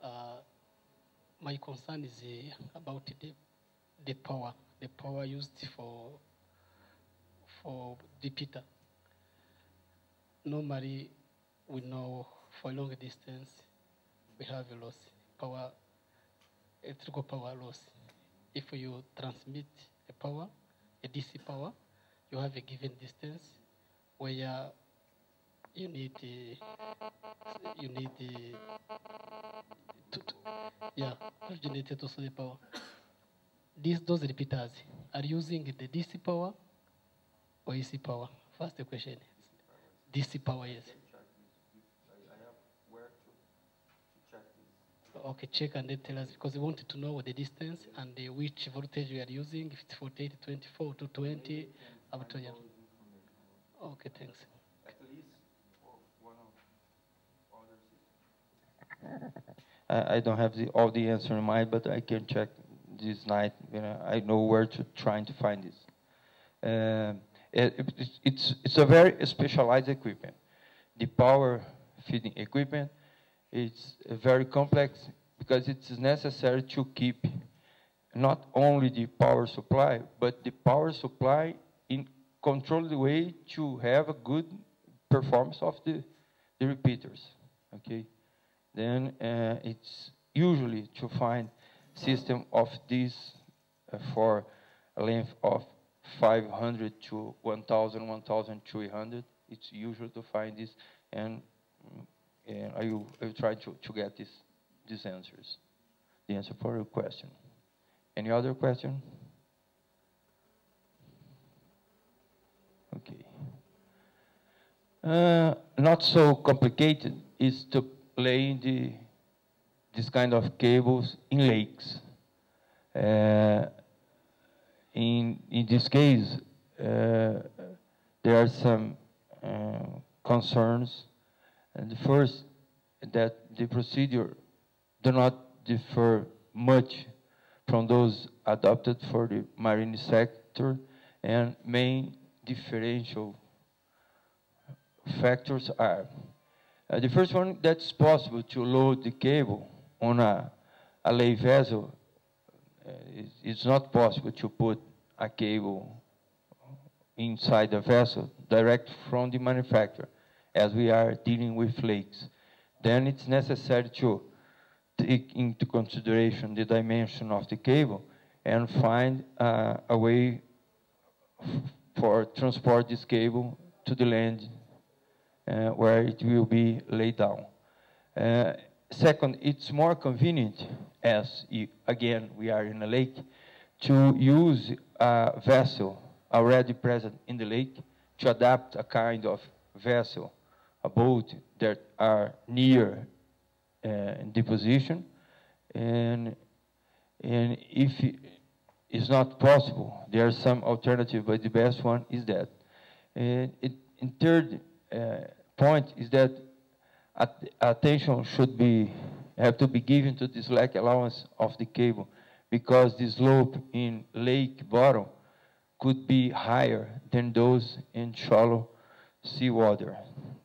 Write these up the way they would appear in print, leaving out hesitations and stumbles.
Uh, my concern is about the power used for repeater. Normally, we know for long distance we have a loss, electrical power loss. If you transmit a DC power, you have a given distance where you need originated to the power. Those repeaters are using the DC power or AC power? First the question is DC power, yes. I have where to check this. Okay, check and then tell us, because we wanted to know the distance and which voltage we are using, if it's 48, 24, 220, up to, yeah. Okay, thanks. At least for one of other systems. I don't have all the answer in mind, but I can check this night. I know where to try to find this. It's a very specialized equipment. The power feeding equipment, it's very complex because it's necessary to keep not only the power supply, but the power supply in controlled way to have a good performance of the repeaters. Okay, then it's usually to find system of this for a length of 500 to 1,000, 1,300. It's usual to find this, and I will try to get these answers. The answer for your question. Any other question? Okay. Not so complicated is to lay this kind of cables in lakes. In this case, there are some concerns. And the first, that the procedure do not differ much from those adopted for the marine sector, and main differential factors are the first one, that's possible to load the cable on a lay vessel. It's not possible to put a cable inside the vessel direct from the manufacturer, as we are dealing with lakes. Then it's necessary to take into consideration the dimension of the cable and find a way for transport this cable to the land where it will be laid down. Second, it's more convenient, as again we are in a lake, to use a vessel already present in the lake to adapt a kind of vessel, a boat that are near the position, and if it's not possible, there are some alternatives, but the best one is that. And third point is that attention have to be given to the slack allowance of the cable, because the slope in lake bottom could be higher than those in shallow seawater.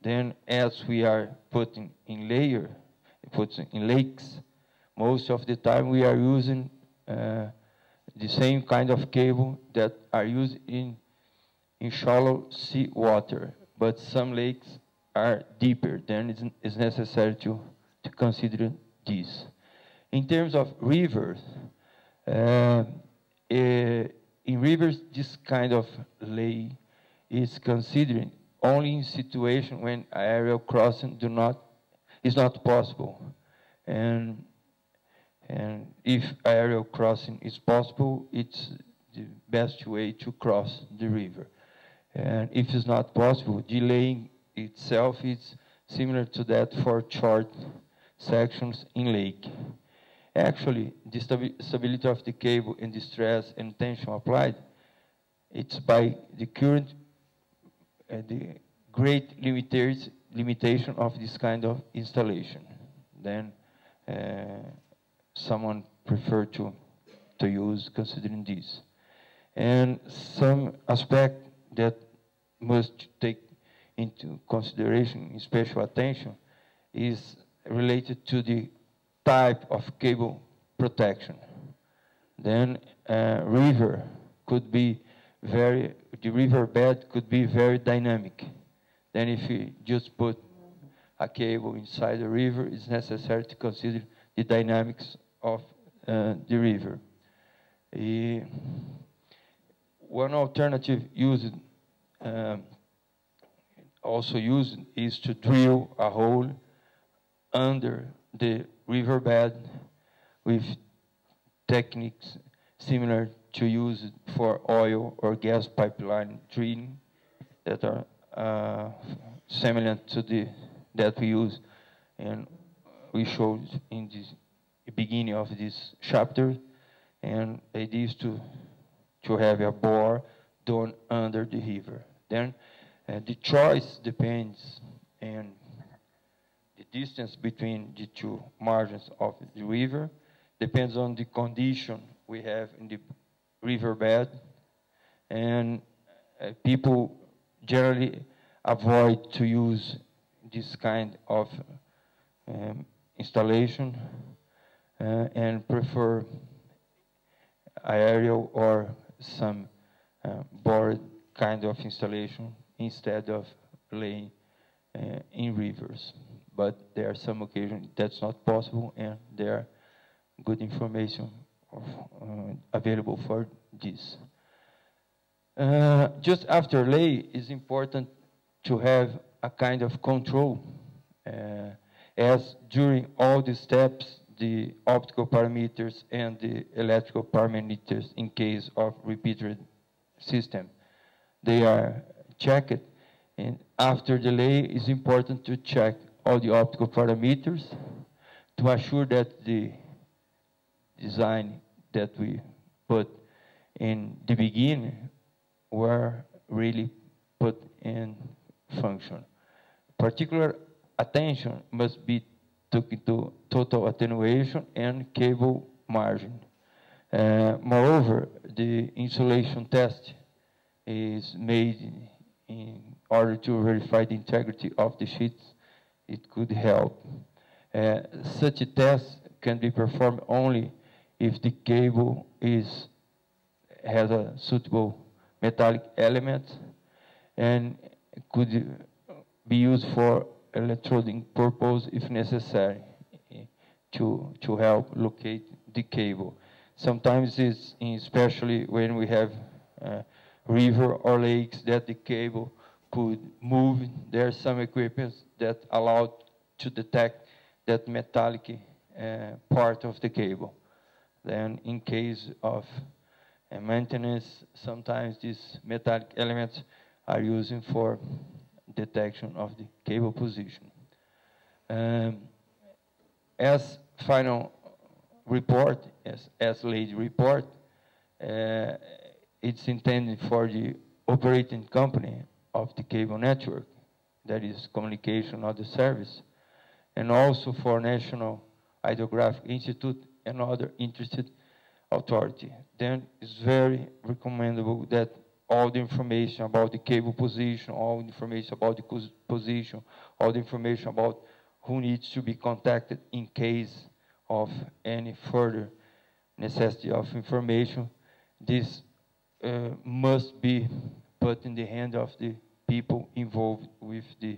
Then, as we are putting in lakes, most of the time we are using the same kind of cable that are used in shallow seawater, but some lakes are deeper. Then it's necessary to consider this. In terms of rivers, in rivers, this kind of lay is considered only in situation when aerial crossing is not possible, and if aerial crossing is possible, it's the best way to cross the river. And if it's not possible, delaying itself is similar to that for short sections in lake. Actually, the stability of the cable and the stress and tension applied, it's by the current, the great limitation of this kind of installation. Then someone preferred to use considering this. And some aspect that must take into consideration in special attention is related to the type of cable protection. Then river could be the river bed could be very dynamic. Then if you just put a cable inside the river, it's necessary to consider the dynamics of the river. One alternative also used is to drill a hole under the riverbed with techniques similar to use for oil or gas pipeline drilling that are similar to that we use, and we showed in the beginning of this chapter. And the idea is to have a bore done under the river. Then the choice depends on the distance between the two margins of the river, depends on the condition we have in the riverbed, and people generally avoid to use this kind of installation and prefer aerial or some bored kind of installation instead of laying in rivers. But there are some occasions that's not possible, and there are good information available for this. Just after lay, it's important to have a kind of control, as during all the steps, the optical parameters and the electrical parameters, in case of repeated system, they are checked. And after the lay, it's important to check all the optical parameters to assure that the design that we put in the beginning were really put in function. Particular attention must be taken to total attenuation and cable margin. Moreover, the insulation test is made in order to verify the integrity of the sheets. It could help. Such a test can be performed only if the cable has a suitable metallic element and could be used for electronic purpose if necessary to help locate the cable. Sometimes it's especially when we have river or lakes that the cable could move. There are some equipment that allow to detect that metallic part of the cable. Then in case of maintenance, sometimes these metallic elements are used for detection of the cable position. As final report, as laid report, it's intended for the operating company of the cable network, that is communication of the service, and also for National Hydrographic Institute and other interested authority. Then it's very recommendable that all the information about the cable position, all the information about the position, all the information about who needs to be contacted in case of any further necessity of information, this must be put in the hand of the people involved with the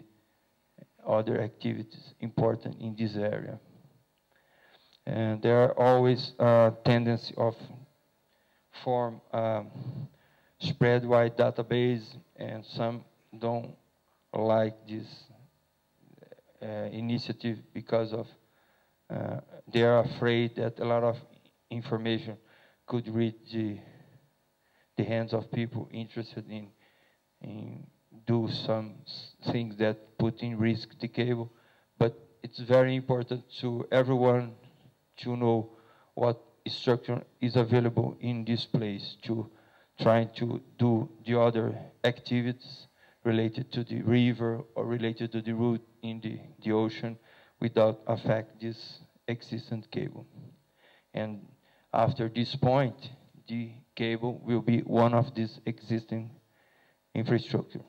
other activities important in this area. And there are always a tendency of form spread-wide database, and some don't like this initiative because of they are afraid that a lot of information could reach the hands of people interested in do some things that put in risk the cable. But it's very important to everyone to know what structure is available in this place, to trying to do the other activities related to the river or related to the route in the ocean without affect this existent cable. And after this point, the cable will be one of these existing infrastructure.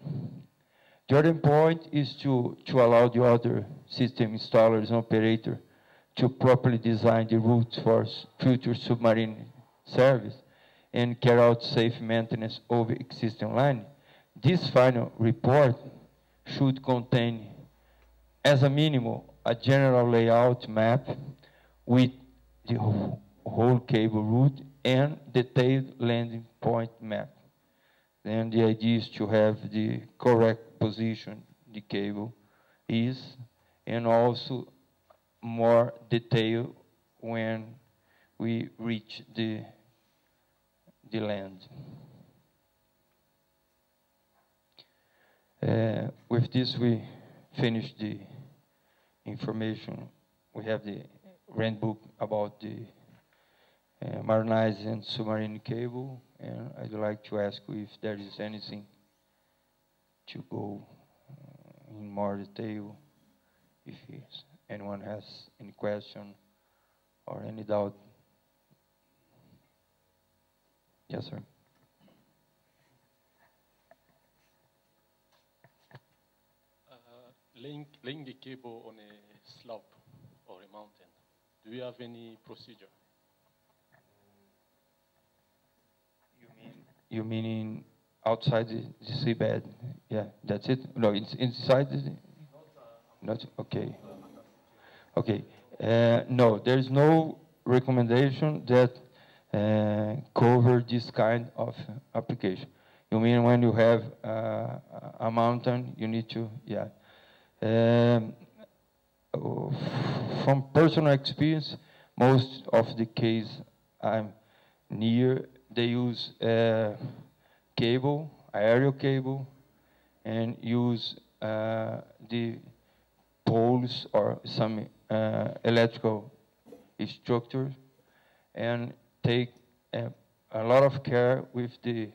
The other point is to allow the other system installers and operator to properly design the routes for future submarine service and carry out safe maintenance of existing line, this final report should contain, as a minimum, a general layout map with the whole cable route and detailed landing point map. Then the idea is to have the correct position the cable is, and also more detail when we reach the land. With this, we finish the information. We have the handbook about the marinized and submarine cable, and I'd like to ask you if there is anything to go in more detail, if anyone has any question or any doubt. Yes, sir. Laying the cable on a slope or a mountain, do you have any procedure? You mean in outside the seabed? Yeah, that's it. No, it's inside the. Not okay. Okay. No, there is no recommendation that cover this kind of application. You mean when you have a mountain, you need to, yeah. From personal experience, most of the case I'm near, they use cable, aerial cable, and use the poles or some electrical structure, and take a lot of care with the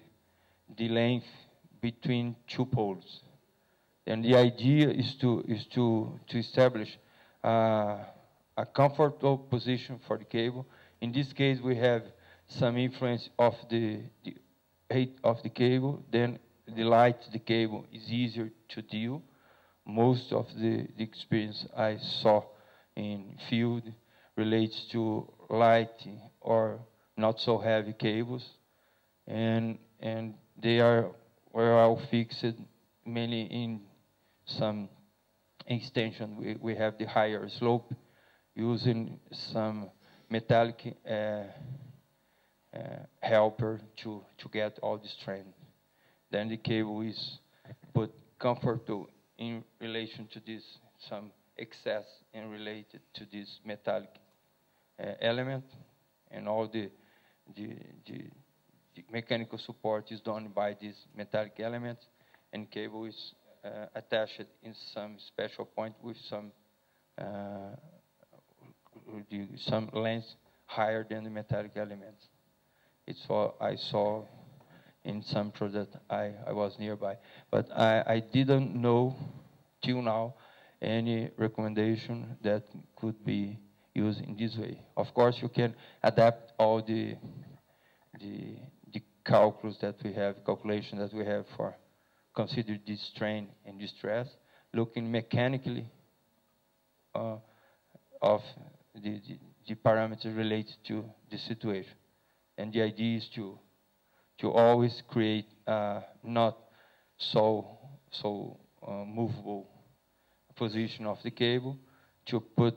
length between two poles. And the idea is to establish a comfortable position for the cable. In this case, we have some influence of the height of the cable. Then the light the cable is easier to deal. Most of the experience I saw in field relates to light or not so heavy cables, and they are well fixed, mainly in some extension. We have the higher slope using some metallic helper to get all the strength. Then the cable is put comfortable in relation to this, some excess and related to this metallic element, and all the mechanical support is done by this metallic element, and cable is attached in some special point with some length higher than the metallic elements. It's what I saw in some project I was nearby. But I didn't know till now any recommendation that could be used in this way. Of course, you can adapt all the calculus that we have, calculation that we have for consider this strain and distress, looking mechanically of the parameters related to the situation. And the idea is to always create not so movable position of the cable, to put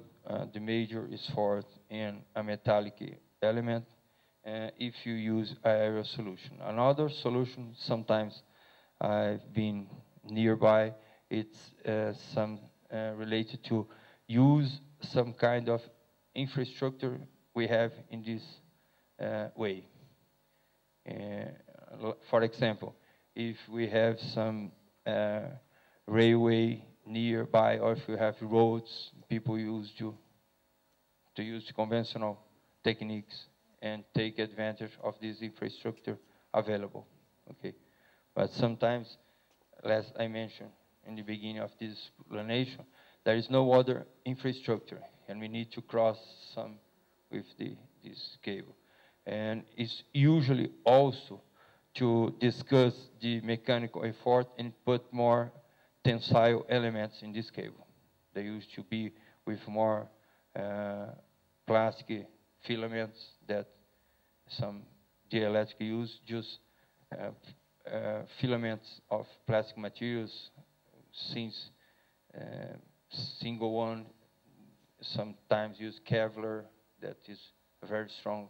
the major effort in a metallic element if you use aerial solution. Another solution, sometimes I've been nearby, it's some related to use some kind of infrastructure we have in this way. For example, if we have some railway nearby, or if we have roads, people use to use conventional techniques and take advantage of this infrastructure available. Okay, but sometimes, as I mentioned in the beginning of this explanation, there is no other infrastructure, and we need to cross some with this cable. And it's usually also to discuss the mechanical effort and put more tensile elements in this cable. They used to be with more plastic filaments that some dielectric use, just filaments of plastic materials, since single one sometimes use Kevlar, that is a very strong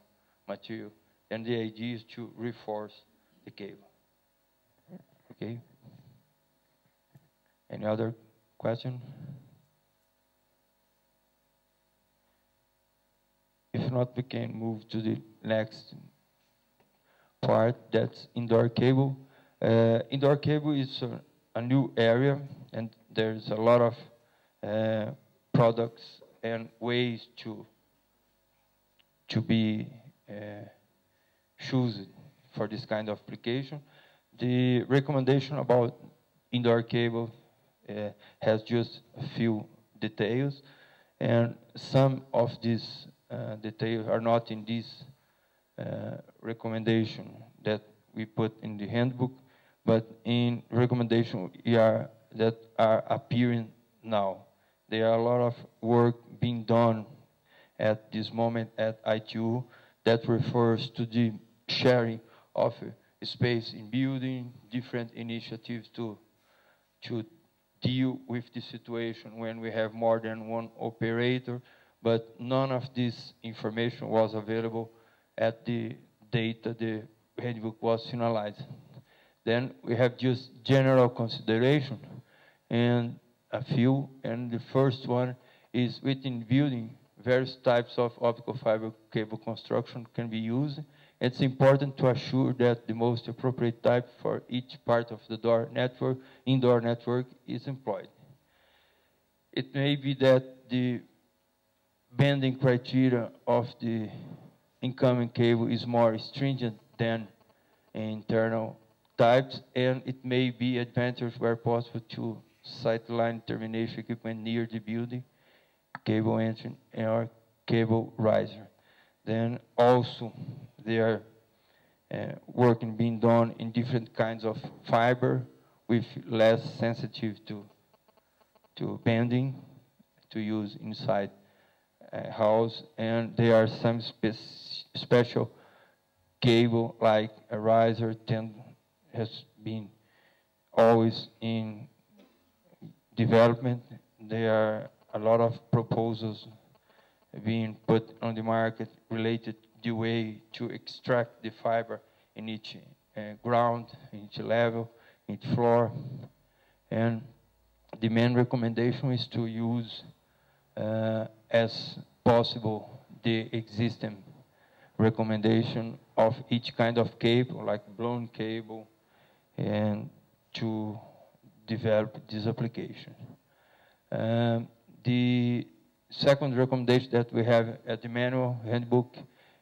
material. And the idea is to reinforce the cable. Okay. Any other question? If not, we can move to the next part, that's indoor cable. Indoor cable is a new area, and there's a lot of products and ways to be chosen for this kind of application. The recommendation about indoor cable has just a few details, and some of these details are not in this recommendation that we put in the handbook, but in recommendation that are appearing now. There are a lot of work being done at this moment at ITU that refers to the sharing of space in building, different initiatives to deal with the situation when we have more than one operator, but none of this information was available at the date that the handbook was finalized. Then we have just general consideration and a few, and the first one is within building, various types of optical fiber cable construction can be used. It's important to assure that the most appropriate type for each part of the indoor network is employed. It may be that the bending criteria of the incoming cable is more stringent than internal types, and it may be advantageous where possible to site line termination equipment near the building, cable entry, or cable riser. Then also there are work being done in different kinds of fiber with less sensitive to bending to use inside a house, and there are some special cable like a riser has been always in development. There are a lot of proposals being put on the market related to the way to extract the fiber in each ground, in each level, each floor. And the main recommendation is to use as possible the existing recommendation of each kind of cable, like blown cable, and to develop this application. The second recommendation that we have at the manual handbook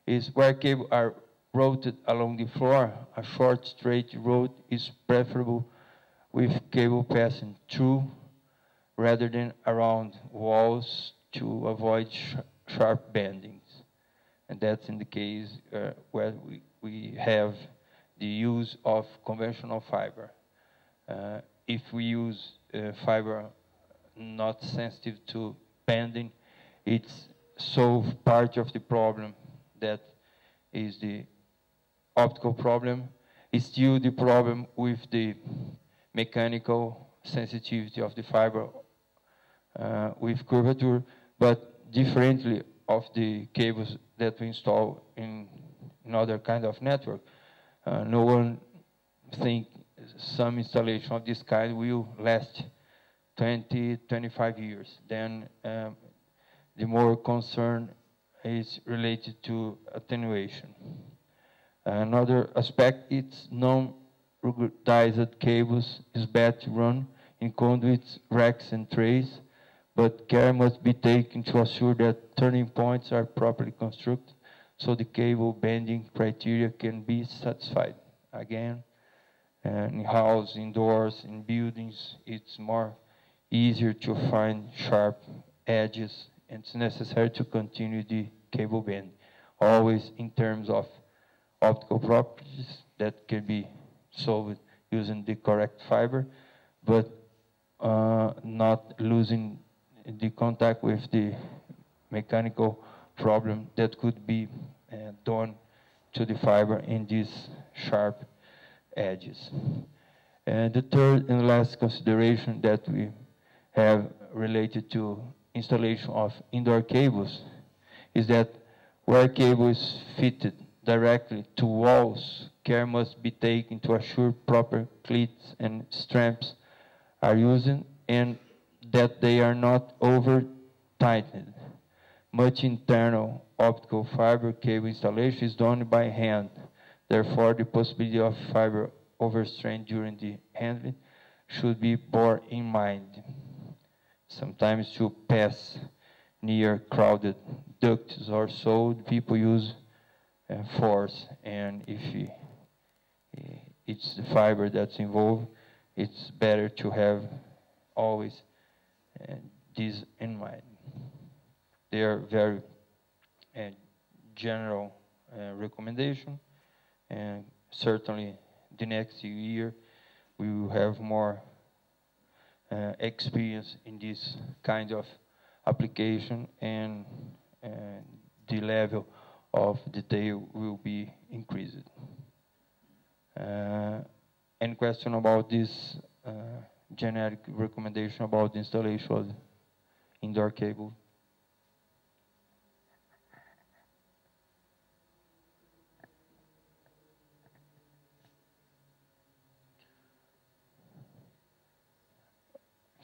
is where cables are routed along the floor, a short straight road is preferable with cable passing through rather than around walls to avoid sharp bendings. And that's in the case where we have the use of conventional fiber. If we use fiber not sensitive to bending, it's solve part of the problem that is the optical problem. It's still the problem with the mechanical sensitivity of the fiber with curvature, but differently of the cables that we install in other kind of network. No one think some installation of this kind will last 20, 25 years. Then the more concern is related to attenuation. Another aspect is non-ruggedized cables is best to run in conduits, racks, and trays, but care must be taken to assure that turning points are properly constructed so the cable bending criteria can be satisfied. Again, in house, indoors, in buildings, it's more easier to find sharp edges, and it's necessary to continue the cable bend, always in terms of optical properties that can be solved using the correct fiber, but not losing the contact with the mechanical problem that could be done to the fiber in these sharp edges. And the third and last consideration that we have related to installation of indoor cables is that where cable is fitted directly to walls, care must be taken to assure proper cleats and straps are used and that they are not over-tightened. Much internal optical fiber cable installation is done by hand. Therefore, the possibility of fiber overstrain during the handling should be borne in mind. Sometimes to pass near crowded ducts or so, people use force, and if it's the fiber that's involved, it's better to have always this in mind. They are very general recommendation, and certainly the next year we will have more experience in this kind of application, and the level of detail will be increased. Any question about this generic recommendation about the installation of indoor cable?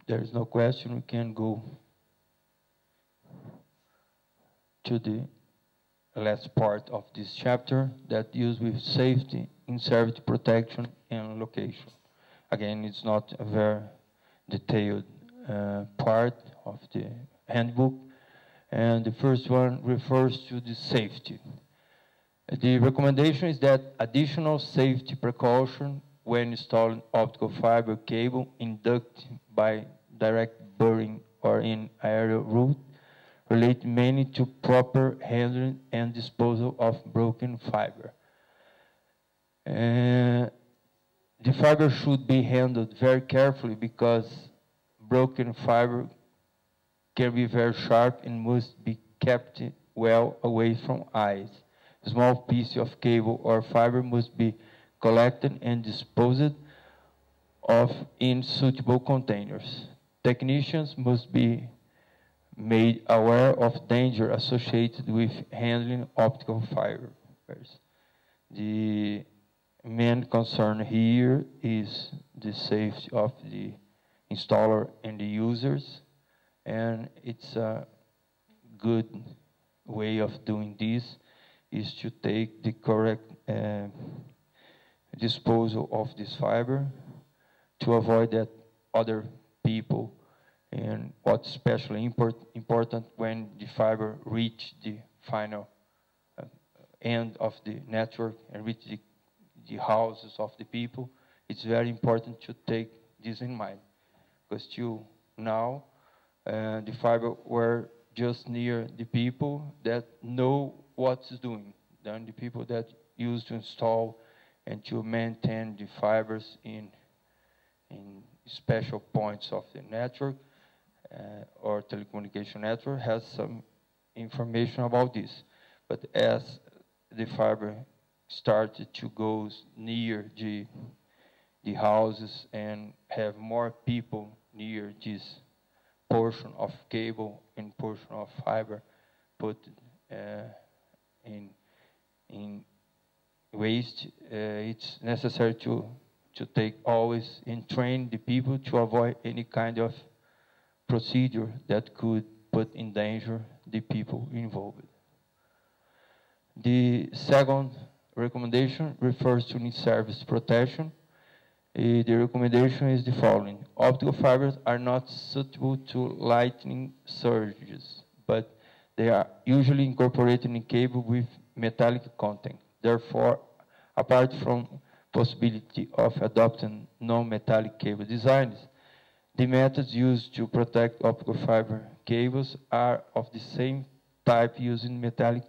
There is no question, we can go to the last part of this chapter that deals with safety, in-service protection, and location. Again, it's not a very detailed part of the handbook, and the first one refers to the safety. The recommendation is that additional safety precaution when installing optical fiber cable in duct by direct burying or in aerial route relate mainly to proper handling and disposal of broken fiber. The fiber should be handled very carefully because broken fiber can be very sharp and must be kept well away from eyes. A small piece of cable or fiber must be collected and disposed of in suitable containers. Technicians must be made aware of danger associated with handling optical fibers. The main concern here is the safety of the installer and the users, and it's a good way of doing this is to take the correct disposal of this fiber to avoid that other people, and what's especially important when the fiber reach the final end of the network and reach the houses of the people, it's very important to take this in mind. Because till now, the fiber were just near the people that know what's doing, then the people that used to install and to maintain the fibers in special points of the network or telecommunication network has some information about this. But as the fiber started to go near the houses and have more people near this portion of cable and portion of fiber put in waste, it's necessary to take always and train the people to avoid any kind of procedure that could put in danger the people involved. The second recommendation refers to in-service protection. The recommendation is the following. Optical fibers are not suitable to lightning surges, but they are usually incorporated in cable with metallic content. Therefore, apart from possibility of adopting non-metallic cable designs, the methods used to protect optical fiber cables are of the same type using metallic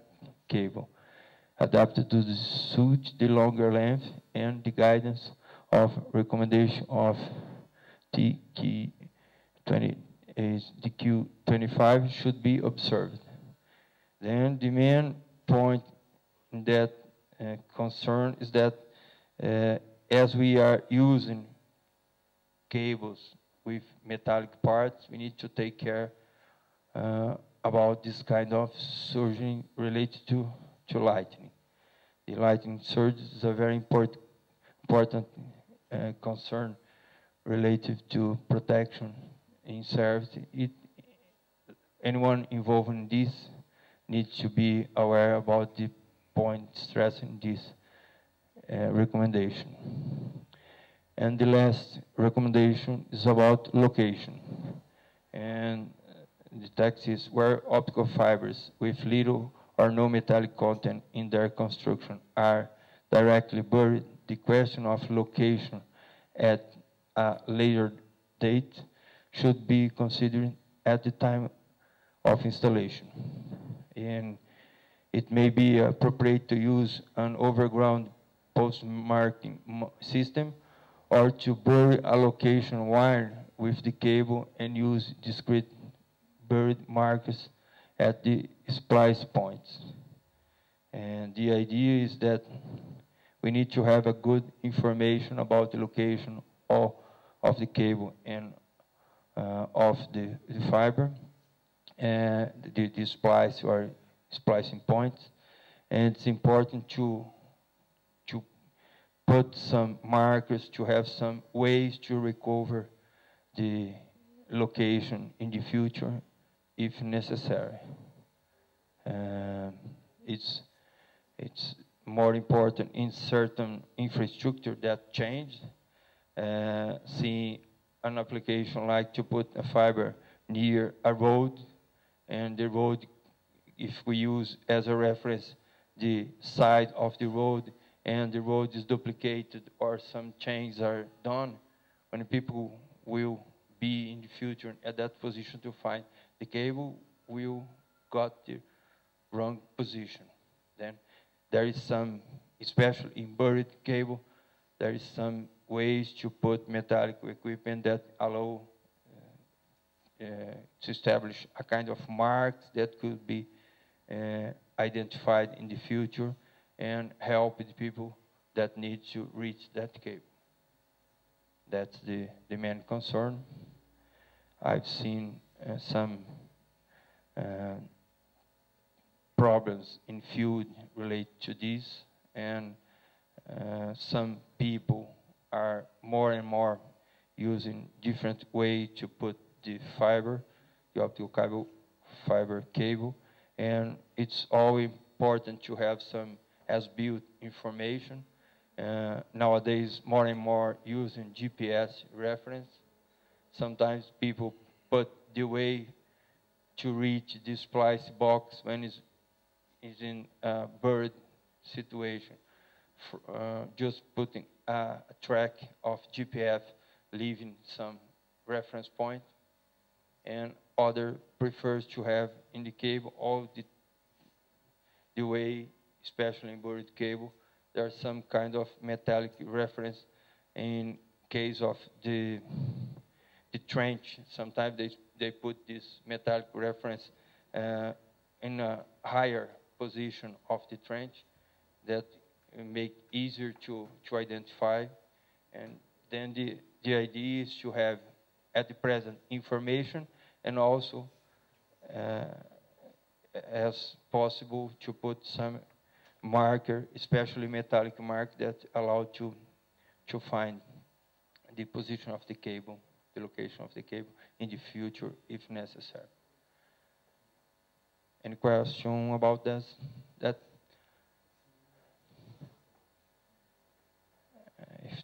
cable, adapted to suit the longer length and the guidance of recommendation of TQ25 should be observed. Then the main point in that concern is that as we are using cables with metallic parts, we need to take care about this kind of surging related to lightning. The lightning surge is a very important concern related to protection in service. Anyone involved in this needs to be aware about the point stressing this recommendation. And the last recommendation is about location. And the text is where optical fibers with little or no metallic content in their construction are directly buried. The question of location at a later date should be considered at the time of installation. And it may be appropriate to use an overground post-marking system or to bury a location wire with the cable and use discrete buried markers at the splice points. And the idea is that we need to have a good information about the location of the cable and of the fiber and the splice or splicing points. And it's important to put some markers, to have some ways to recover the location in the future if necessary. It's more important in certain infrastructure that changed. Seeing an application like to put a fiber near a road, and the road, if we use as a reference the side of the road, and the road is duplicated or some changes are done, when people will be in the future at that position to find the cable, will got the wrong position. Then there is some, especially in buried cable, there is some ways to put metallic equipment that allow to establish a kind of marks that could be identified in the future and help the people that need to reach that cable. That's the main concern. I've seen some problems in field related to this, and some people are more and more using different way to put the fiber, the optical cable, fiber cable, and it's always important to have some as-built information. Nowadays, more and more using GPS reference. Sometimes people put the way to reach this splice box when is in a buried situation. Just putting a track of GPS, leaving some reference point, and other prefers to have in the cable all the way, especially in buried cable, there's some kind of metallic reference. In case of the trench, sometimes they put this metallic reference in a higher position of the trench that make easier to identify. And then the idea is to have at the present information, and also as possible to put some marker, especially metallic mark, that allow to find the position of the cable, the location of the cable in the future if necessary. Any question about this? If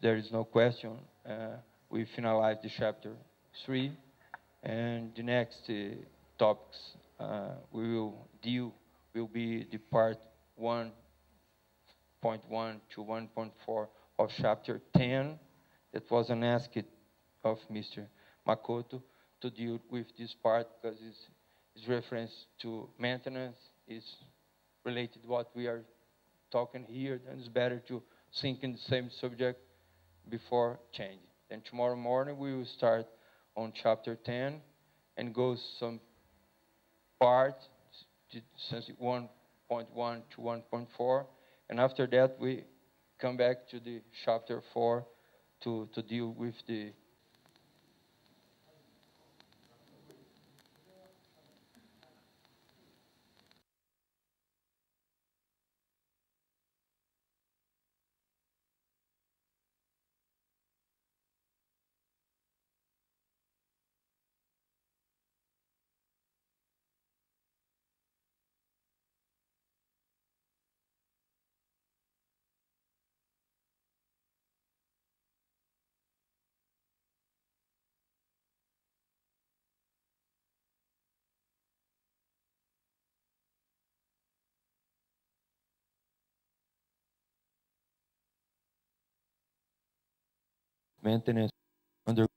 there is no question, we finalize the chapter 3, and the next topics we will deal will be the part 1.1 to 1.4 of chapter 10 that was an asked of Mr. Makoto to deal with this part, because it's reference to maintenance, is related to what we are talking here, and it's better to think in the same subject before changing. Then tomorrow morning we will start on chapter 10 and go some parts since 1.1 to 1.4, and after that we come back to the chapter 4 to deal with the maintenance under.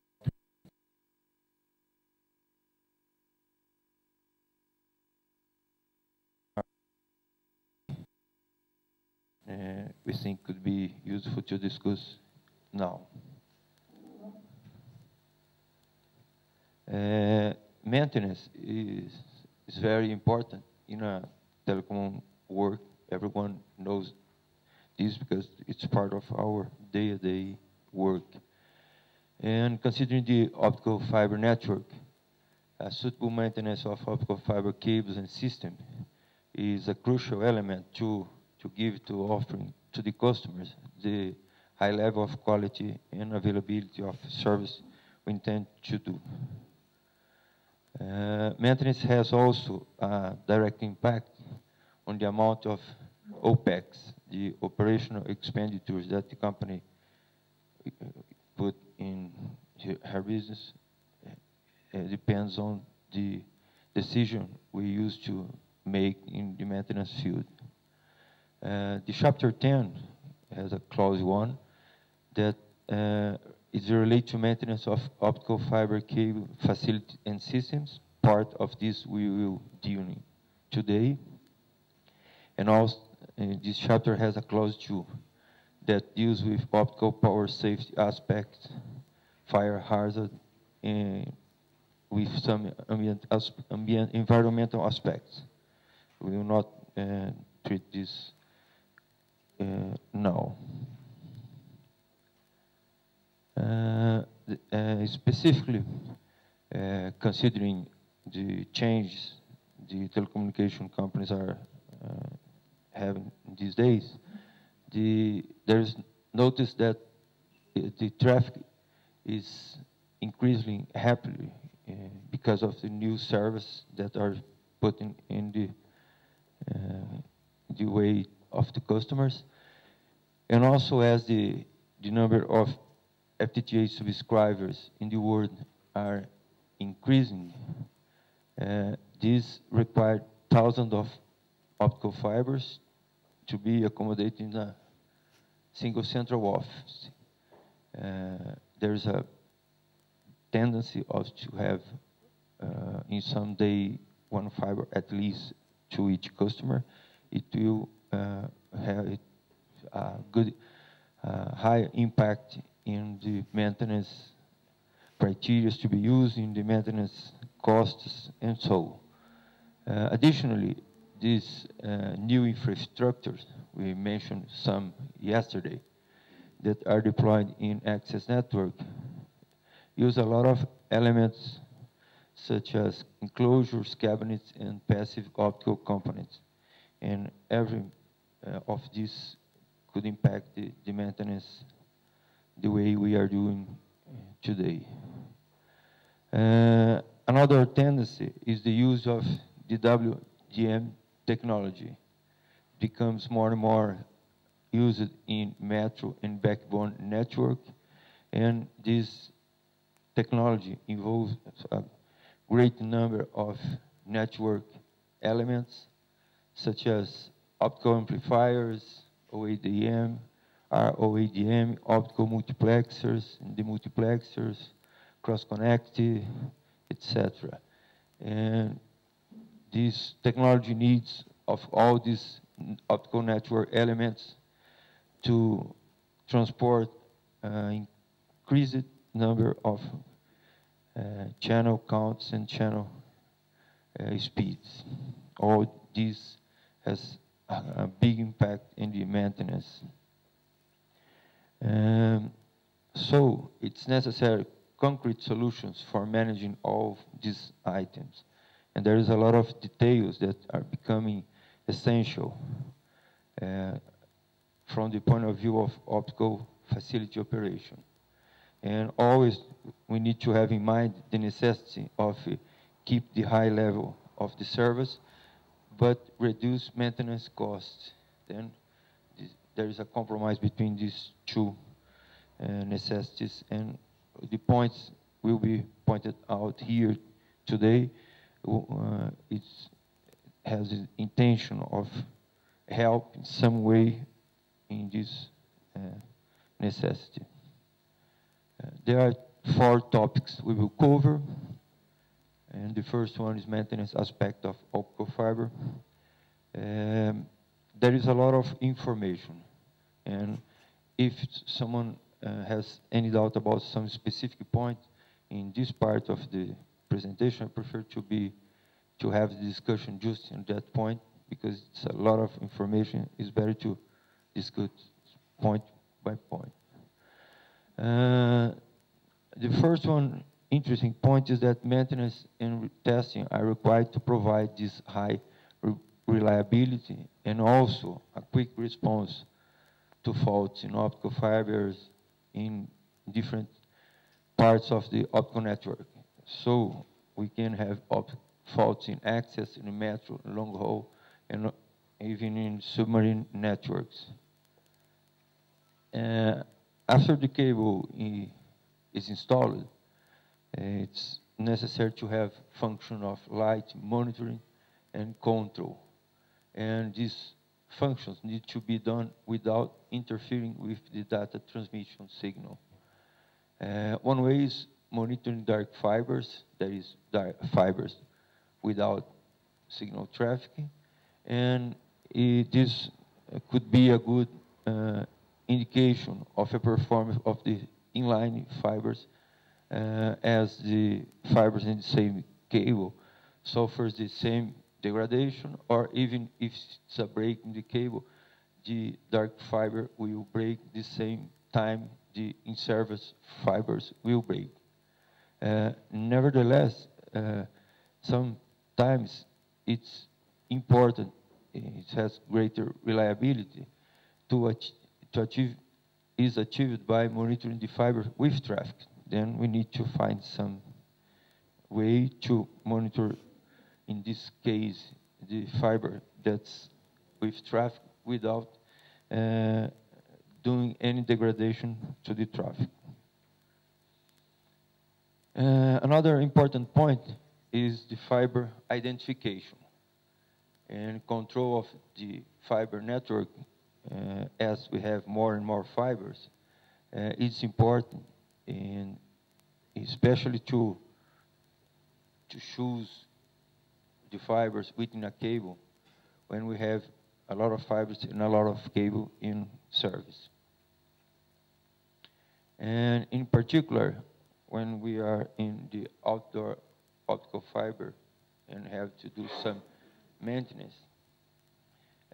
We think could be useful to discuss now. Maintenance is very important in a telecom work. Everyone knows this because it's part of our day-to-day work. And considering the optical fiber network, suitable maintenance of optical fiber cables and system is a crucial element to give to offering to the customers the high level of quality and availability of service we intend to do. Maintenance has also a direct impact on the amount of OPEX, the operational expenditures that the company put in her business. Depends on the decision we used to make in the maintenance field. The Chapter 10 has a clause 1 that is related to maintenance of optical fiber cable facility and systems. Part of this we will deal in today. And also, this chapter has a clause 2 that deals with optical power safety aspects, fire hazard, and with some environmental aspects. We will not treat this now. Specifically, considering the changes the telecommunication companies are having these days, there's notice that the traffic is increasing rapidly because of the new service that are put in the way of the customers, and also as the number of FTTH subscribers in the world are increasing. This required thousands of optical fibers to be accommodated in a single central office. There's a tendency to have in some day one fiber at least to each customer. It will have a good high impact in the maintenance criteria to be used, in the maintenance costs, and so. Additionally, these new infrastructures, we mentioned some yesterday, that are deployed in access network, use a lot of elements such as enclosures, cabinets, and passive optical components. And every of these could impact the maintenance the way we are doing today. Another tendency is the use of the WDM technology. Becomes more and more used in metro and backbone network, and this technology involves a great number of network elements, such as optical amplifiers, OADM, ROADM, optical multiplexers, demultiplexers, cross-connected, etc. And this technology needs of all these optical network elements to transport increased number of channel counts and channel speeds. All this has a big impact in the maintenance. So it's necessary concrete solutions for managing all these items. And there is a lot of details that are becoming essential from the point of view of optical facility operation. And always we need to have in mind the necessity of keep the high level of the service, but reduce maintenance costs. Then there is a compromise between these two necessities, and the points will be pointed out here today. It has the intention of help in some way in this necessity. There are 4 topics we will cover, and the first one is maintenance aspect of optical fiber. There is a lot of information, and if someone has any doubt about some specific point in this part of the presentation, I prefer to have the discussion just on that point, because it's a lot of information. It's better to discuss point by point. The first one interesting point is that maintenance and testing are required to provide this high reliability and also a quick response to faults in optical fibers in different parts of the optical network. So we can have faults in access, in the metro, long haul, and even in submarine networks. After the cable is installed, it's necessary to have function of light monitoring and control. And these functions need to be done without interfering with the data transmission signal. One way is monitoring dark fibers, that is dark fibers without signal trafficking, and this could be a good indication of a performance of the inline fibers, as the fibers in the same cable suffers the same degradation, or even if it's a break in the cable, the dark fiber will break the same time the in-service fibers will break. Nevertheless, sometimes it's important, it has greater reliability to achieve, is achieved by monitoring the fiber with traffic. Then we need to find some way to monitor, in this case, the fiber that's with traffic without doing any degradation to the traffic. Another important point is the fiber identification and control of the fiber network. As we have more and more fibers, it's important, and especially to choose the fibers within a cable when we have a lot of fibers and a lot of cable in service. And in particular, when we are in the outdoor optical fiber and have to do some maintenance,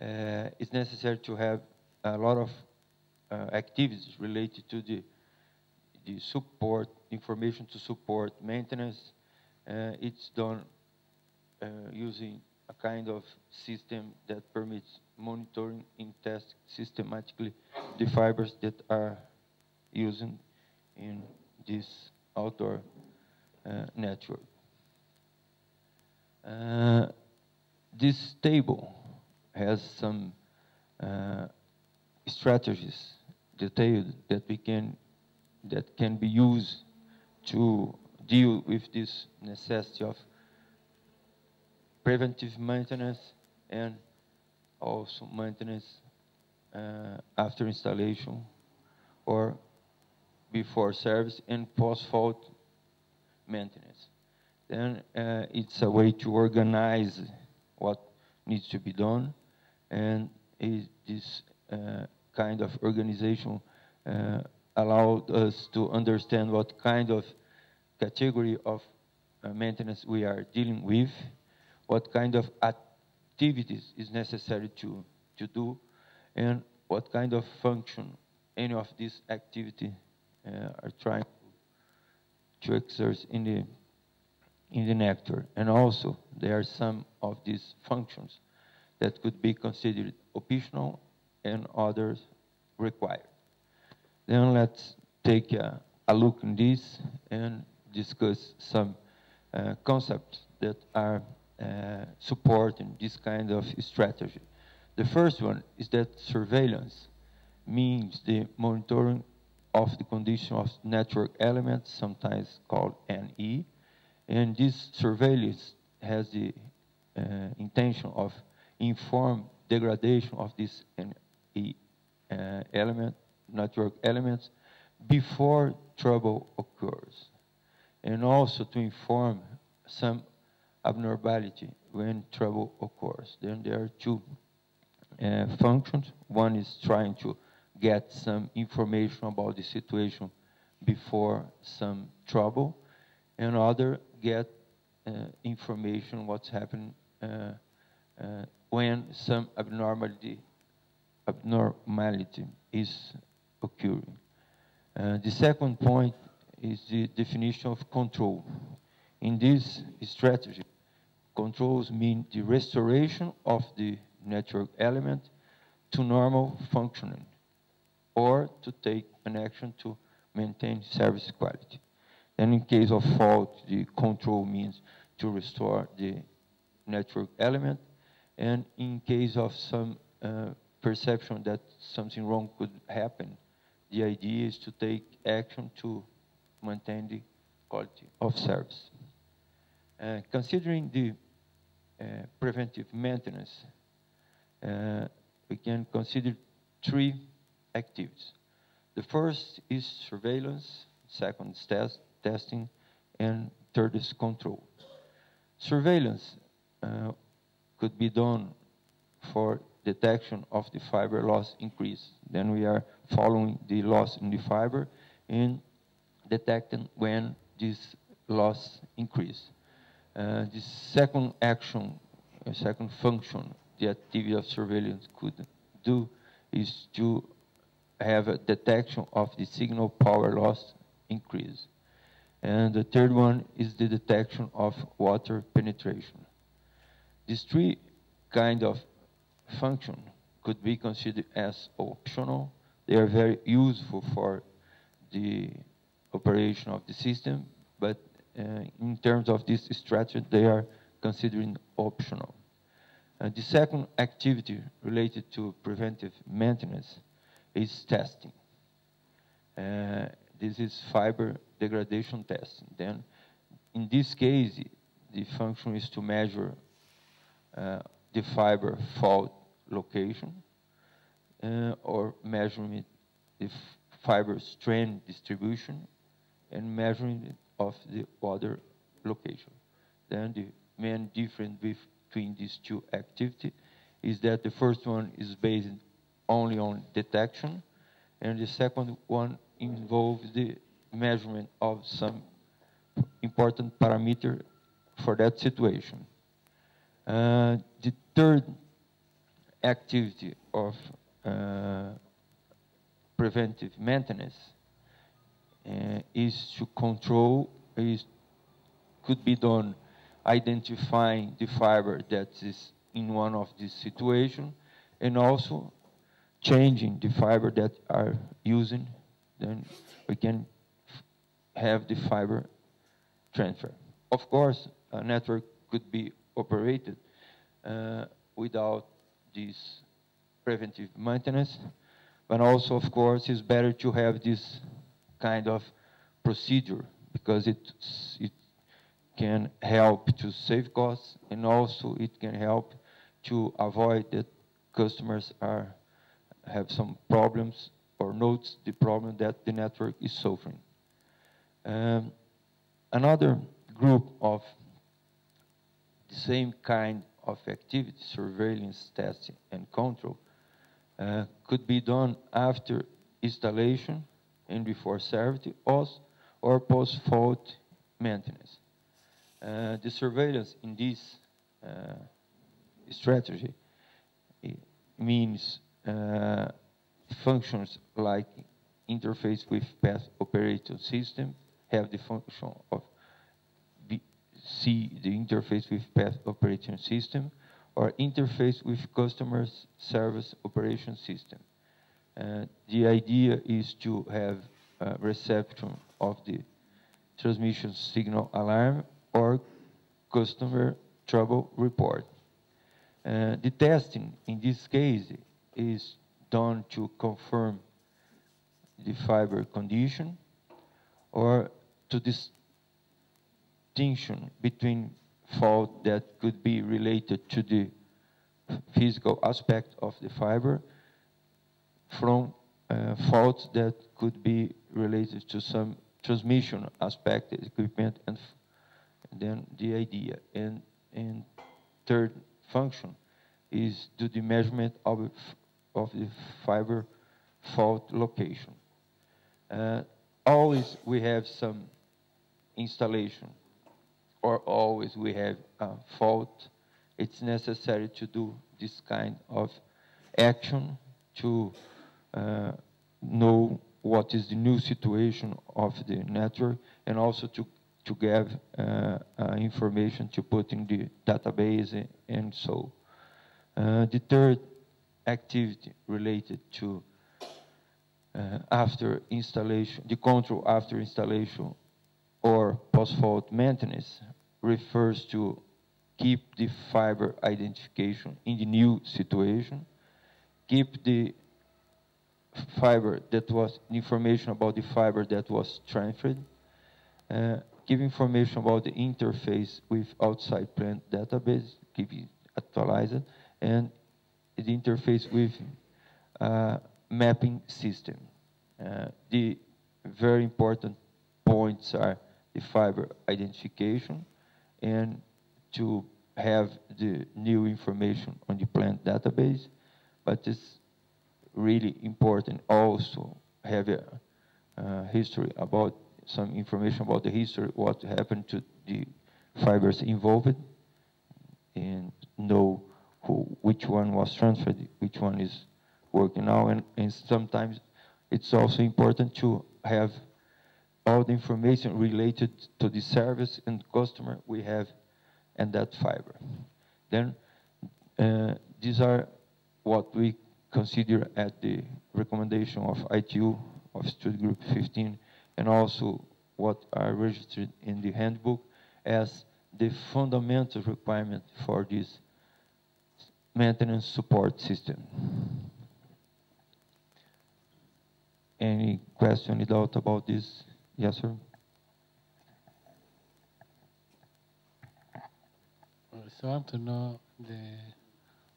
it's necessary to have a lot of activities related to the support, information to support maintenance. It's done using a kind of system that permits monitoring and test systematically the fibers that are using in this outdoor network. This table has some strategies detailed that can be used to deal with this necessity of preventive maintenance and also maintenance after installation or before service and post-fault maintenance. Then it's a way to organize what needs to be done, and this kind of organization allowed us to understand what kind of category of maintenance we are dealing with, what kind of activities is necessary to do, and what kind of function any of these activity are trying to exert in the nectar. And also, there are some of these functions that could be considered optional and others required. Then let's take a look in this and discuss some concepts that are supporting this kind of strategy. The first one is that surveillance means the monitoring of the condition of network elements, sometimes called NE, and this surveillance has the intention of inform degradation of this NE network elements before trouble occurs, and also to inform some abnormality when trouble occurs. Then there are two functions. One is trying to get some information about the situation before some trouble, and other get information what's happening when some abnormality is occurring. The second point is the definition of control. In this strategy, controls mean the restoration of the network element to normal functioning, or to take an action to maintain service quality. And in case of fault, the control means to restore the network element, and in case of some perception that something wrong could happen, the idea is to take action to maintain the quality of service. Considering the preventive maintenance, we can consider three activities. The first is surveillance, second is testing, and third is control. Surveillance could be done for detection of the fiber loss increase. Then we are following the loss in the fiber and detecting when this loss increase. The second action, second function, the activity of surveillance could do is to have a detection of the signal power loss increase. And the third one is the detection of water penetration. These three kind of function could be considered as optional. They are very useful for the operation of the system, but in terms of this strategy, they are considered optional. The second activity related to preventive maintenance is testing. This is fiber degradation testing. Then, in this case, the function is to measure the fiber fault location, or measuring the fiber strain distribution, and measuring it of the other location. Then the main difference between these two activities is that the first one is based only on detection, and the second one involves the measurement of some important parameter for that situation. The third activity of preventive maintenance is to control, could be done identifying the fiber that is in one of these situations, and also changing the fiber that are using. Then we can have the fiber transfer. Of course, a network could be operated without this preventive maintenance, but also, of course, it's better to have this kind of procedure, because it can help to save costs, and also it can help to avoid that customers have some problems or notes the problem that the network is suffering. Another group of the same kind of activity, surveillance, testing, and control, could be done after installation and before service, or post-fault maintenance. The surveillance in this strategy. It means functions like interface with path operating system have the function of see the interface with path operating system, or interface with customers service operation system. The idea is to have reception of the transmission signal alarm or customer trouble report. The testing in this case is done to confirm the fiber condition or to distinction between fault that could be related to the physical aspect of the fiber from faults that could be related to some transmission aspect, equipment, and then the idea. And third function is do the measurement of the fiber fault location. Always we have some installation, or always we have a fault. It's necessary to do this kind of action to know what is the new situation of the network, and also to give information to put in the database and so. The third activity related to after installation, the control after installation or post-fault maintenance refers to keep the fiber identification in the new situation, keep the fiber that was information about the fiber that was transferred, give information about the interface with outside plant database, keep it actualized, and the interface with mapping system. The very important points are the fiber identification and to have the new information on the plant database, but it's really important also have a history about some information about the history, what happened to the fibers involved, and know which one was transferred, which one is working now, and sometimes it's also important to have all the information related to the service and customer we have and that fiber. Then these are what we consider at the recommendation of ITU, of Study Group 15, and also what are registered in the handbook as the fundamental requirement for this maintenance support system. Any question, any doubt about this? Yes, sir? So I want to know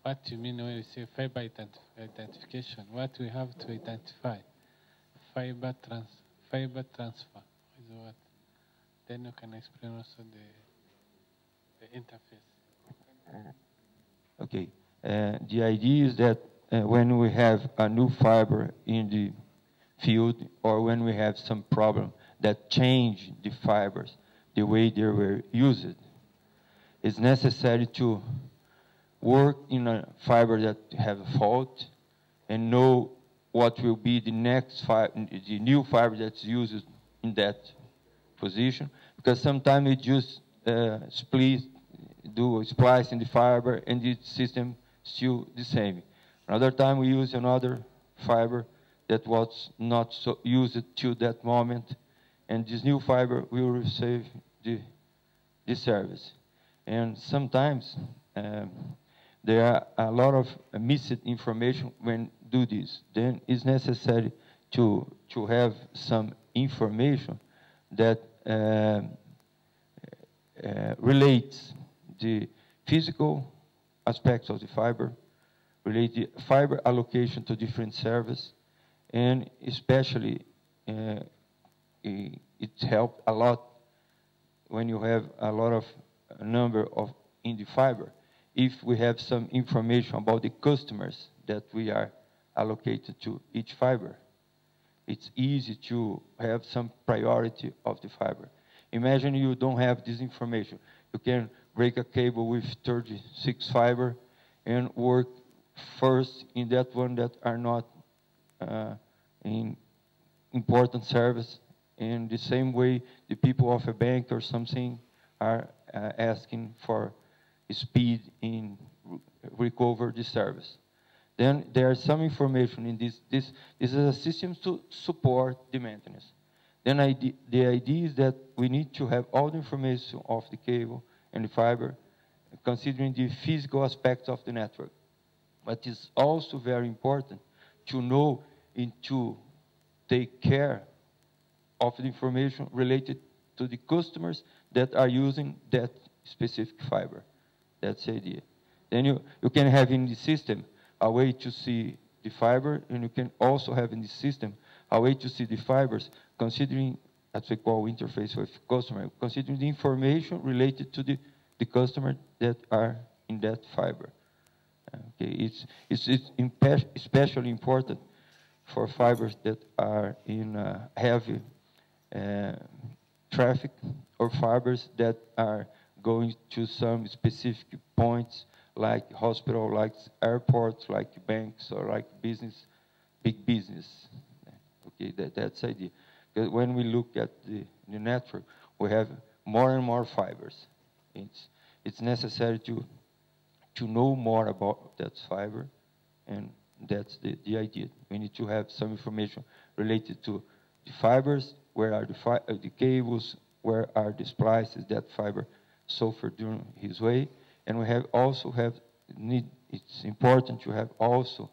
what you mean when you say fiber identification. What we have to identify? Fiber transfer is what? Then you can explain also the interface. Okay. The idea is that when we have a new fiber in the field, or when we have some problem that change the fibers, the way they were used, it's necessary to work in a fiber that have a fault and know what will be the next fiber, the new fiber that's used in that position. Because sometimes we just do a splice in the fiber and the system still the same. Another time we use another fiber that was not so used till that moment, and this new fiber will receive the service. And sometimes there are a lot of missed information when do this. Then it's necessary to have some information that relates the physical aspects of the fiber, relate the fiber allocation to different service, and especially it helped a lot when you have a lot of number of in the fiber. If we have some information about the customers that we are allocated to each fiber, it's easy to have some priority of the fiber. Imagine you don't have this information. You can break a cable with 36 fiber, and work first in that one that are not in important service. In the same way, the people of a bank or something are asking for speed in recover the service. Then there is some information in this. This is a system to support the maintenance. Then the idea is that we need to have all the information of the cable and the fiber, considering the physical aspects of the network. But it's also very important to know and to take care of the information related to the customers that are using that specific fiber. That's the idea. Then you can have in the system a way to see the fiber, and you can also have in the system a way to see the fibers, considering, as we call interface with customer, considering the information related to the customer that are in that fiber. Okay, it's especially important for fibers that are in heavy traffic, or fibers that are going to some specific points, like hospital, like airports, like banks, or like business, big business. Okay, that's the idea. Because when we look at the network, we have more and more fibers. It's necessary to know more about that fiber, and that's the idea. We need to have some information related to the fibers, where are the cables, where are the splices that fiber suffered during his way, and we it's important to have also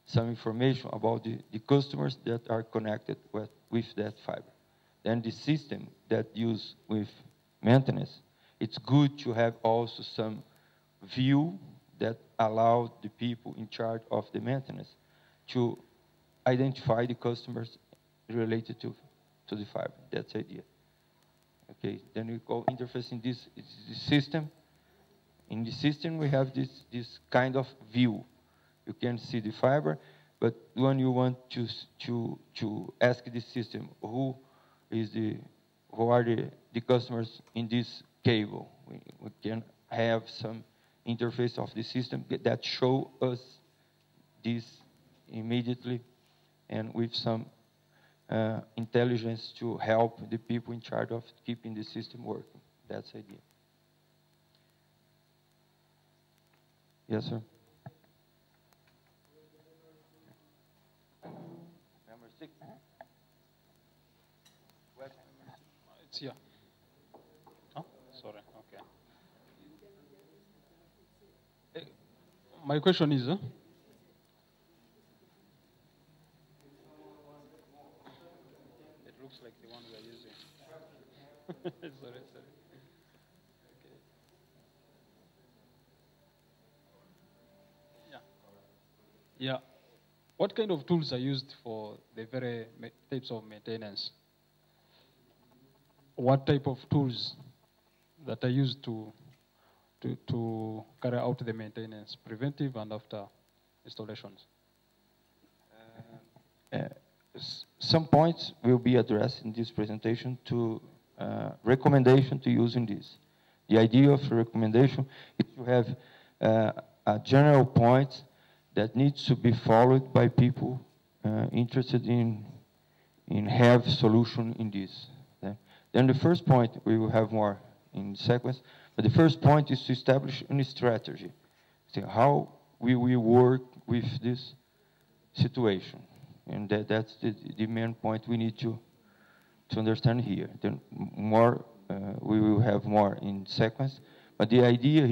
some information about the customers that are connected with that fiber. Then the system that use with maintenance, it's good to have also some view that allow the people in charge of the maintenance to identify the customers related to the fiber. That's the idea. Okay, then we go interfacing this system. In the system, we have this kind of view. You can see the fiber, but when you want to ask the system who are the customers in this cable, we can have some interface of the system that show us this immediately, and with some intelligence to help the people in charge of keeping the system working. That's the idea. Yes, sir. Number 6. It's here. Oh, sorry. Okay. My question is, it looks like the one we are using. Sorry. Okay. Yeah. What kind of tools are used for the very types of maintenance? What type of tools that are used to carry out the maintenance, preventive and after installations? Some points will be addressed in this presentation to recommendation to using this. The idea of recommendation is to have a general point that needs to be followed by people interested in have solution in this. Then the first point, we will have more in sequence, but the first point is to establish a strategy. So how we will work with this situation. And that's the main point we need to understand here. Then more, we will have more in sequence. But the idea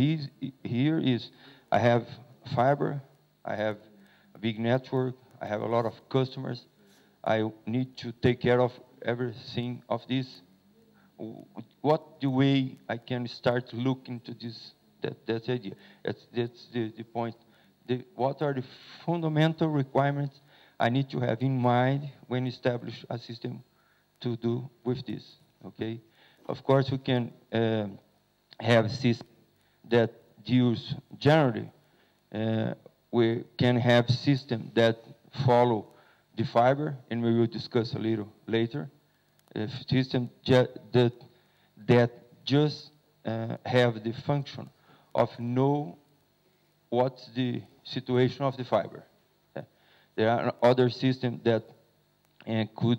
here is I have fiber, I have a big network, I have a lot of customers. I need to take care of everything of this. What the way I can start to look into this? That's the idea. That's the point. What are the fundamental requirements I need to have in mind when establish a system to do with this? Okay. Of course, we can have systems that deals generally. We can have systems that follow the fiber, and we will discuss a little later. System that just have the function of know what's the situation of the fiber. There are other systems that could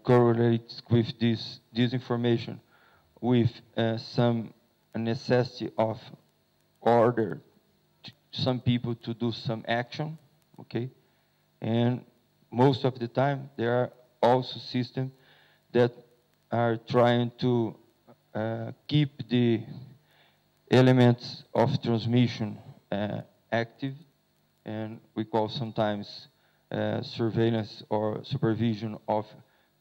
correlate with this information with some necessity of order some people to do some action, okay? And most of the time, there are also systems that are trying to keep the elements of transmission active, and we call sometimes surveillance or supervision of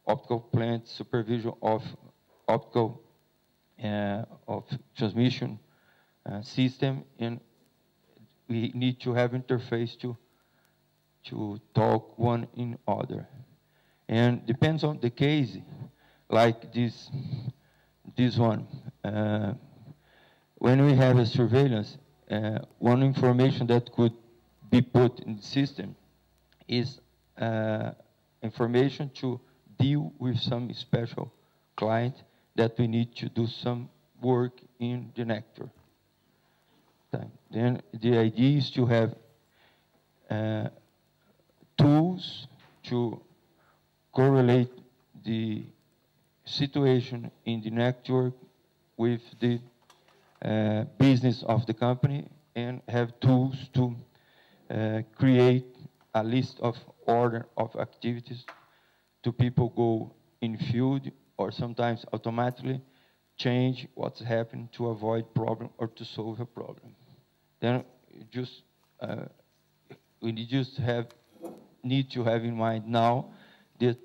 optical plants, supervision of optical of transmission system, and we need to have interface to talk one in other. And depends on the case, like this one. When we have a surveillance, one information that could be put in the system is information to deal with some special client that we need to do some work in the nectar. Then the idea is to have tools to correlate the situation in the network with the business of the company, and have tools to create a list of order of activities to people go in field, or sometimes automatically change what's happening to avoid problem or to solve a problem. Then just we need to have in mind now that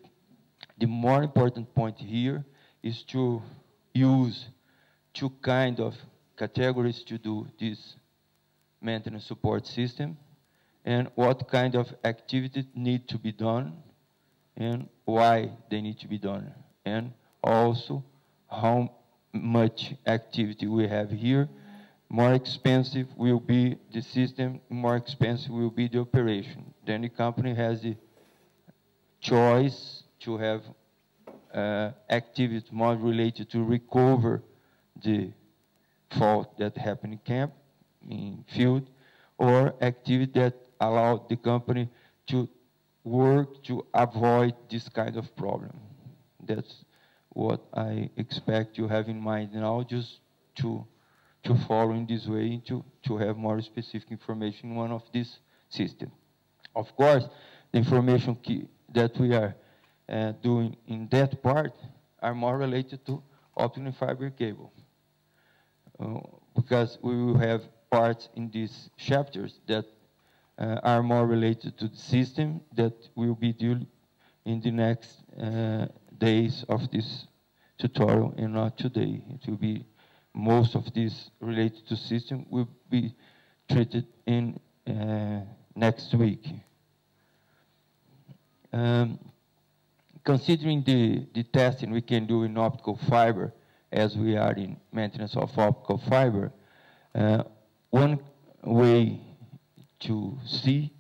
the more important point here is to use two kind of categories to do this maintenance support system, and what kind of activities need to be done, and why they need to be done, and also how much activity we have here. More expensive will be the system, more expensive will be the operation. Then the company has the choice to have activities more related to recover the fault that happened in camp, in field, or activity that allow the company to work to avoid this kind of problem. That's what I expect you have in mind now, just to follow in this way, to have more specific information in one of these systems. Of course, the information that we are doing in that part are more related to optical fiber cable. Because we will have parts in these chapters that are more related to the system that will be due in the next days of this tutorial, and not today. It will be most of this related to system will be treated in next week. Considering the testing we can do in optical fiber, as we are in maintenance of optical fiber, one way to see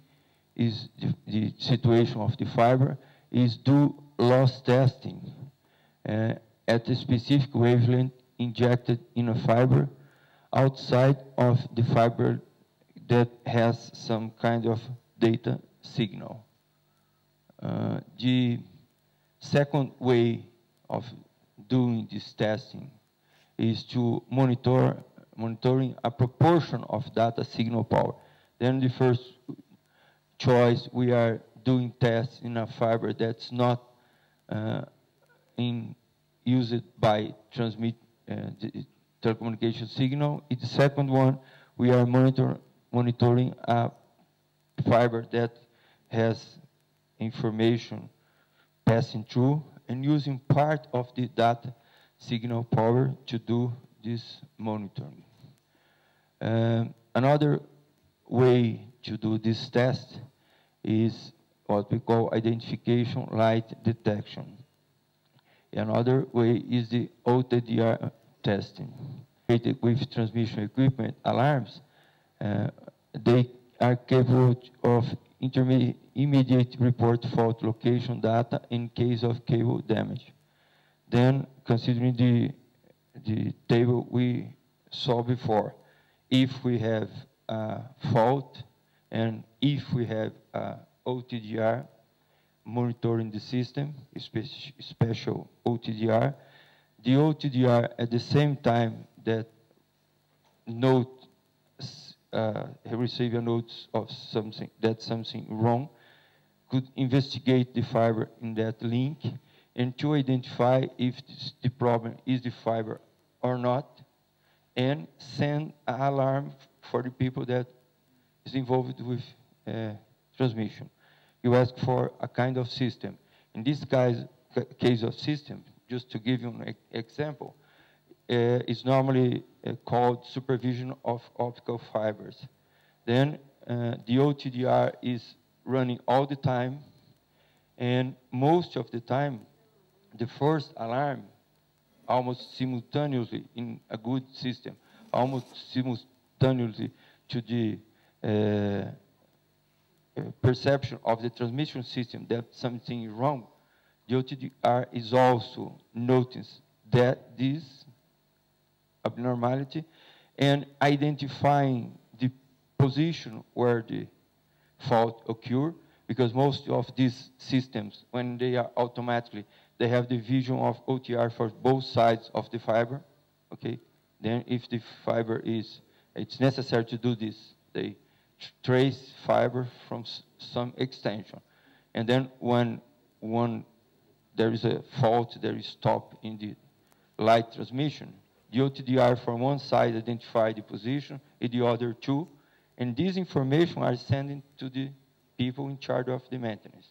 is the situation of the fiber is do loss testing at a specific wavelength injected in a fiber outside of the fiber that has some kind of data signal. The second way of doing this testing is to monitoring a proportion of data signal power. Then the first choice, we are doing tests in a fiber that's not used by transmit the telecommunication signal. In the second one, we are monitoring a fiber that has information passing through, and using part of the data signal power to do this monitoring. Another way to do this test is what we call identification light detection. Another way is the OTDR testing. With transmission equipment alarms, they are capable of immediate report fault location data in case of cable damage. Then, considering the table we saw before, if we have a fault, and if we have OTDR monitoring the system, special OTDR, the OTDR at the same time that receive a note of something wrong, could investigate the fiber in that link and to identify if the problem is the fiber or not, and send an alarm for the people that is involved with transmission. You ask for a kind of system. In this case of system, just to give you an example, it's normally called supervision of optical fibers. Then the OTDR is running all the time, and most of the time, the first alarm, almost simultaneously in a good system, almost simultaneously to the perception of the transmission system that something is wrong, the OTDR is also noticing that this abnormality and identifying the position where the fault occur, because most of these systems, when they are automatically, they have the vision of OTR for both sides of the fiber, okay? Then if the fiber it's necessary to do this, they trace fiber from some extension. And then when there is a fault, there is stop in the light transmission, the OTDR from one side identify the position, and the other two, and this information are sending to the people in charge of the maintenance.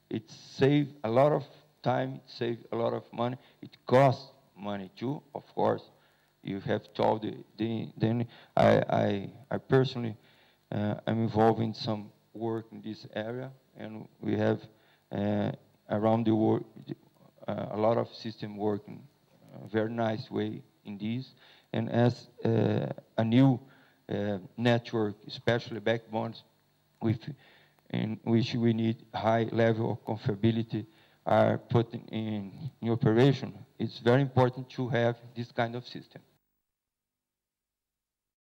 It saves a lot of time, it saves a lot of money. It costs money too, of course. You have told then I personally am involved in some work in this area, and we have around the world a lot of system working a very nice way in this. And as a new network, especially backbones, in which we need high level of confiability, are put in operation, it's very important to have this kind of system.